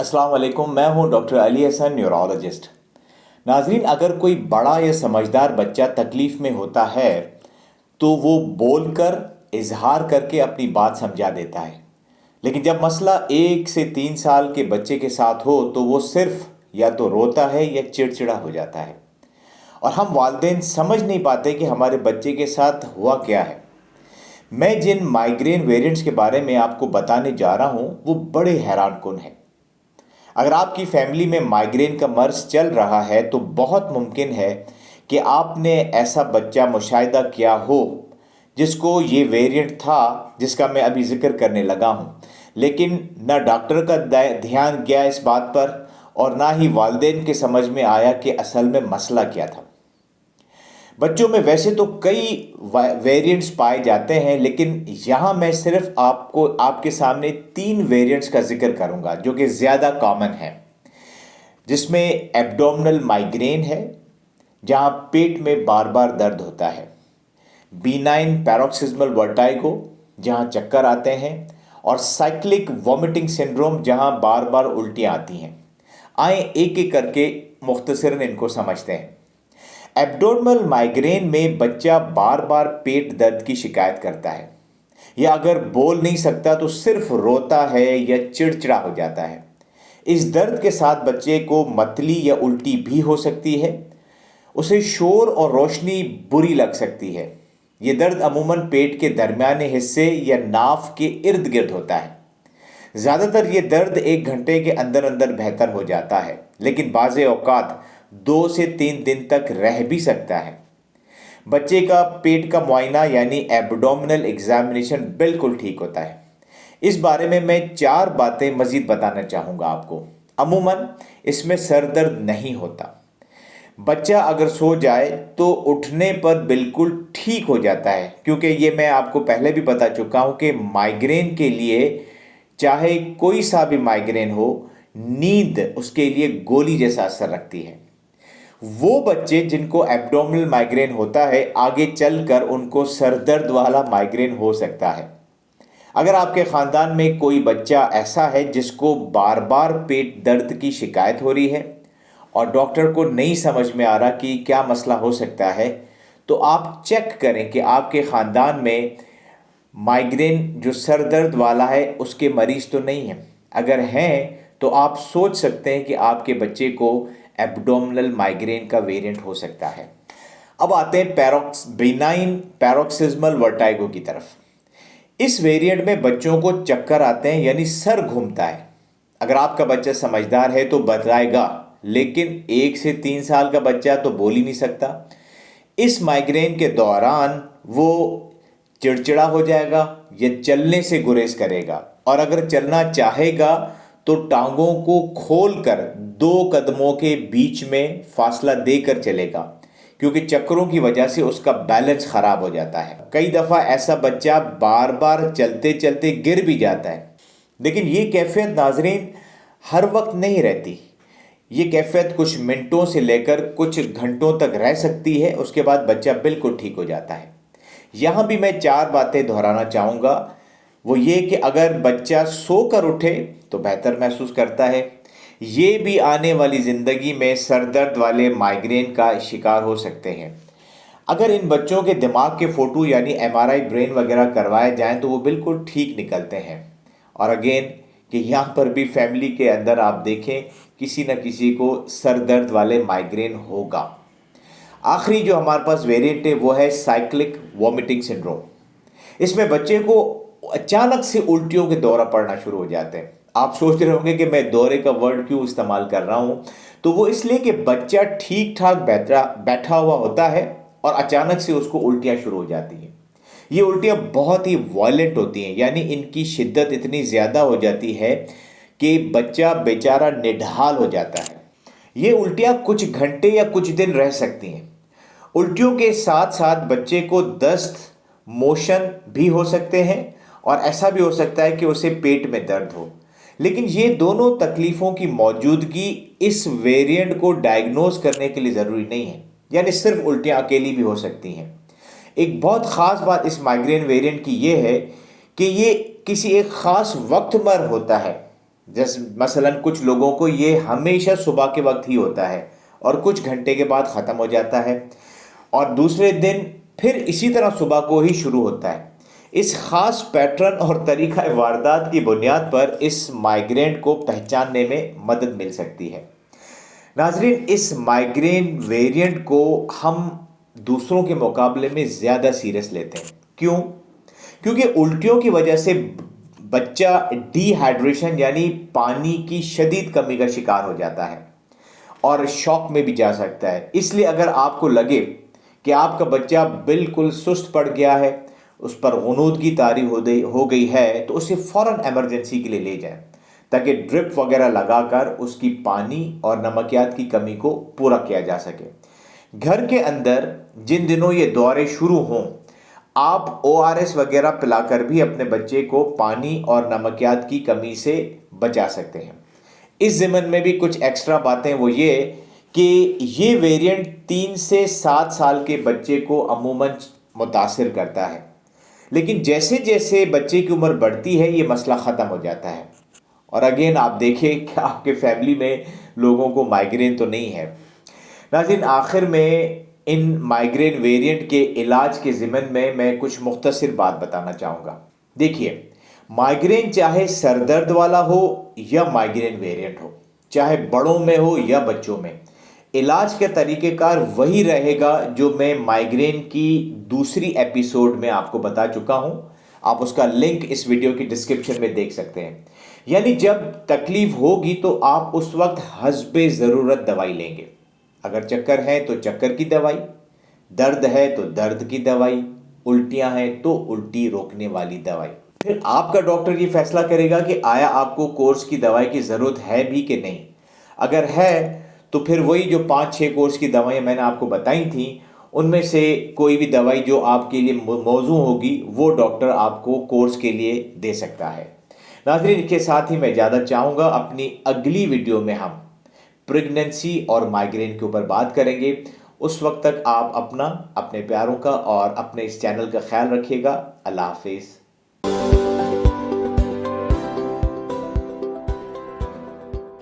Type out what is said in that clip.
अस्सलाम वालेकुम। मैं हूं डॉक्टर अली हसन, न्यूरोलॉजिस्ट। नाजरीन, अगर कोई बड़ा या समझदार बच्चा तकलीफ़ में होता है तो वो बोलकर इजहार करके अपनी बात समझा देता है। लेकिन जब मसला 1 से 3 साल के बच्चे के साथ हो तो वो सिर्फ या तो रोता है या चिड़चिड़ा हो जाता है, और हम वालिदैन समझ नहीं पाते कि हमारे बच्चे के साथ हुआ क्या है। मैं जिन माइग्रेन वेरिएंट्स के बारे में आपको बताने जा रहा हूं वो बड़े हैरान कुन हैं। अगर आपकी फैमिली में माइग्रेन का मर्ज चल रहा है तो बहुत मुमकिन है कि आपने ऐसा बच्चा मुशाहिदा किया हो जिसको ये वेरिएंट था जिसका मैं अभी जिक्र करने लगा हूँ, लेकिन न डॉक्टर का ध्यान गया इस बात पर और ना ही वालिदैन के समझ में आया कि असल में मसला क्या था। बच्चों में वैसे तो कई वेरिएंट्स पाए जाते हैं, लेकिन यहाँ मैं सिर्फ आपके सामने 3 वेरिएंट्स का जिक्र करूँगा जो कि ज़्यादा कॉमन है, जिसमें एब्डोमिनल माइग्रेन है जहाँ पेट में बार बार दर्द होता है, बीनाइन पैरोक्सिस्मल वर्टाइगो जहाँ चक्कर आते हैं, और साइक्लिक वॉमिटिंग सिंड्रोम जहाँ बार बार उल्टियाँ आती हैं। आए एक एक करके मुख्तसरन इनको समझते हैं। एब्डोमिनल माइग्रेन में बच्चा बार बार पेट दर्द की शिकायत करता है, या अगर बोल नहीं सकता तो सिर्फ रोता है या चिड़चिड़ा हो जाता है। इस दर्द के साथ बच्चे को मतली या उल्टी भी हो सकती है। उसे शोर और रोशनी बुरी लग सकती है। ये दर्द अमूमन पेट के दरमियाने हिस्से या नाफ के इर्द गिर्द होता है। ज़्यादातर ये दर्द 1 घंटे के अंदर अंदर बेहतर हो जाता है, लेकिन बाज़ औक़ात 2 से 3 दिन तक रह भी सकता है। बच्चे का पेट का मुआयना यानी एब्डोमिनल एग्जामिनेशन बिल्कुल ठीक होता है। इस बारे में मैं 4 बातें मज़ीद बताना चाहूँगा आपको। अमूमन इसमें सर दर्द नहीं होता। बच्चा अगर सो जाए तो उठने पर बिल्कुल ठीक हो जाता है, क्योंकि ये मैं आपको पहले भी बता चुका हूँ कि माइग्रेन के लिए, चाहे कोई सा भी माइग्रेन हो, नींद उसके लिए गोली जैसा असर रखती है। वो बच्चे जिनको एब्डोमिनल माइग्रेन होता है आगे चलकर उनको सरदर्द वाला माइग्रेन हो सकता है। अगर आपके ख़ानदान में कोई बच्चा ऐसा है जिसको बार बार पेट दर्द की शिकायत हो रही है और डॉक्टर को नहीं समझ में आ रहा कि क्या मसला हो सकता है, तो आप चेक करें कि आपके ख़ानदान में माइग्रेन जो सर दर्द वाला है उसके मरीज़ तो नहीं हैं। अगर हैं तो आप सोच सकते हैं कि आपके बच्चे को एब्डोमिनल माइग्रेन का वेरिएंट हो सकता है। अब आते हैं बीनाइन पैरोक्सिस्मल वर्टाइगो की तरफ। इस वेरिएंट में बच्चों को चक्कर आते हैं, यानी सर घूमता है। अगर आपका बच्चा समझदार है तो बताएगा, लेकिन 1 से 3 साल का बच्चा तो बोल ही नहीं सकता। इस माइग्रेन के दौरान वो चिड़चिड़ा हो जाएगा या चलने से गुरेज करेगा, और अगर चलना चाहेगा तो टांगों को खोलकर 2 कदमों के बीच में फासला देकर चलेगा, क्योंकि चक्करों की वजह से उसका बैलेंस ख़राब हो जाता है। कई दफ़ा ऐसा बच्चा बार बार चलते चलते गिर भी जाता है। लेकिन ये कैफियत नाजरीन हर वक्त नहीं रहती। ये कैफियत कुछ मिनटों से लेकर कुछ घंटों तक रह सकती है, उसके बाद बच्चा बिल्कुल ठीक हो जाता है। यहाँ भी मैं 4 बातें दोहराना चाहूँगा। वो ये कि अगर बच्चा सोकर उठे तो बेहतर महसूस करता है। ये भी आने वाली ज़िंदगी में सरदर्द वाले माइग्रेन का शिकार हो सकते हैं। अगर इन बच्चों के दिमाग के फ़ोटो यानी MRI ब्रेन वगैरह करवाए जाएं तो वो बिल्कुल ठीक निकलते हैं। और अगेन कि यहाँ पर भी फैमिली के अंदर आप देखें किसी न किसी को सरदर्द वाले माइग्रेन होगा। आखिरी जो हमारे पास वेरिएंट है वो है साइक्लिक वॉमिटिंग सिंड्रोम। इसमें बच्चे को अचानक से उल्टियों के दौरा पड़ना शुरू हो जाते हैं। आप सोच रहे होंगे कि मैं दौरे का वर्ड क्यों इस्तेमाल कर रहा हूँ, तो वो इसलिए कि बच्चा ठीक ठाक बैठा हुआ होता है और अचानक से उसको उल्टियाँ शुरू हो जाती हैं। ये उल्टियाँ बहुत ही वायलेंट होती हैं, यानी इनकी शिद्दत इतनी ज़्यादा हो जाती है कि बच्चा बेचारा निढाल हो जाता है। ये उल्टियाँ कुछ घंटे या कुछ दिन रह सकती हैं। उल्टियों के साथ साथ बच्चे को दस्त, मोशन भी हो सकते हैं, और ऐसा भी हो सकता है कि उसे पेट में दर्द हो। लेकिन ये दोनों तकलीफ़ों की मौजूदगी इस वेरिएंट को डायग्नोज करने के लिए ज़रूरी नहीं है, यानी सिर्फ उल्टियाँ अकेली भी हो सकती हैं। एक बहुत ख़ास बात इस माइग्रेन वेरिएंट की ये है कि ये किसी एक ख़ास वक्त पर होता है, जैसे मसलन कुछ लोगों को ये हमेशा सुबह के वक्त ही होता है और कुछ घंटे के बाद ख़त्म हो जाता है, और दूसरे दिन फिर इसी तरह सुबह को ही शुरू होता है। इस ख़ास पैटर्न और तरीक़ा वारदात की बुनियाद पर इस माइग्रेन को पहचानने में मदद मिल सकती है। नाज़रीन, इस माइग्रेन वेरिएंट को हम दूसरों के मुकाबले में ज़्यादा सीरियस लेते हैं। क्यों? क्योंकि उल्टियों की वजह से बच्चा डिहाइड्रेशन यानी पानी की शदीद कमी का शिकार हो जाता है और शॉक में भी जा सकता है। इसलिए अगर आपको लगे कि आपका बच्चा बिल्कुल सुस्त पड़ गया है, उस पर गुनूद की तारी हो गई है, तो उसे फ़ौरन एमरजेंसी के लिए ले जाएं ताकि ड्रिप वगैरह लगाकर उसकी पानी और नमकियात की कमी को पूरा किया जा सके। घर के अंदर जिन दिनों ये दौरे शुरू हों, आप ORS वगैरह पिलाकर भी अपने बच्चे को पानी और नमकियात की कमी से बचा सकते हैं। इस ज़िमन में भी कुछ एक्स्ट्रा बातें वो ये कि ये वेरिएंट 3 से 7 साल के बच्चे को अमूमन मुतासिर करता है, लेकिन जैसे जैसे बच्चे की उम्र बढ़ती है ये मसला ख़त्म हो जाता है। और अगेन आप देखें कि आपके फैमिली में लोगों को माइग्रेन तो नहीं है। नाज़रीन, आखिर में इन माइग्रेन वेरिएंट के इलाज के ज़िमन में मैं कुछ मुख्तसर बात बताना चाहूँगा। देखिए, माइग्रेन चाहे सर दर्द वाला हो या माइग्रेन वेरिएंट हो, चाहे बड़ों में हो या बच्चों में, इलाज के तरीक़ेकार वही रहेगा जो मैं माइग्रेन की दूसरी एपिसोड में आपको बता चुका हूँ। आप उसका लिंक इस वीडियो की डिस्क्रिप्शन में देख सकते हैं। यानी जब तकलीफ़ होगी तो आप उस वक्त हस्बे ज़रूरत दवाई लेंगे। अगर चक्कर है तो चक्कर की दवाई, दर्द है तो दर्द की दवाई, उल्टियाँ हैं तो उल्टी रोकने वाली दवाई। फिर आपका डॉक्टर ये फैसला करेगा कि आया आपको कोर्स की दवाई की ज़रूरत है भी कि नहीं। अगर है तो फिर वही जो 5-6 कोर्स की दवाइयाँ मैंने आपको बताई थी, उनमें से कोई भी दवाई जो आपके लिए मौजू होगी वो डॉक्टर आपको कोर्स के लिए दे सकता है। नाज़रीन, के साथ ही मैं ज़्यादा चाहूँगा अपनी अगली वीडियो में हम प्रेगनेंसी और माइग्रेन के ऊपर बात करेंगे। उस वक्त तक आप अपना, अपने प्यारों का और अपने इस चैनल का ख्याल रखिएगा। अल्लाह हाफिज़।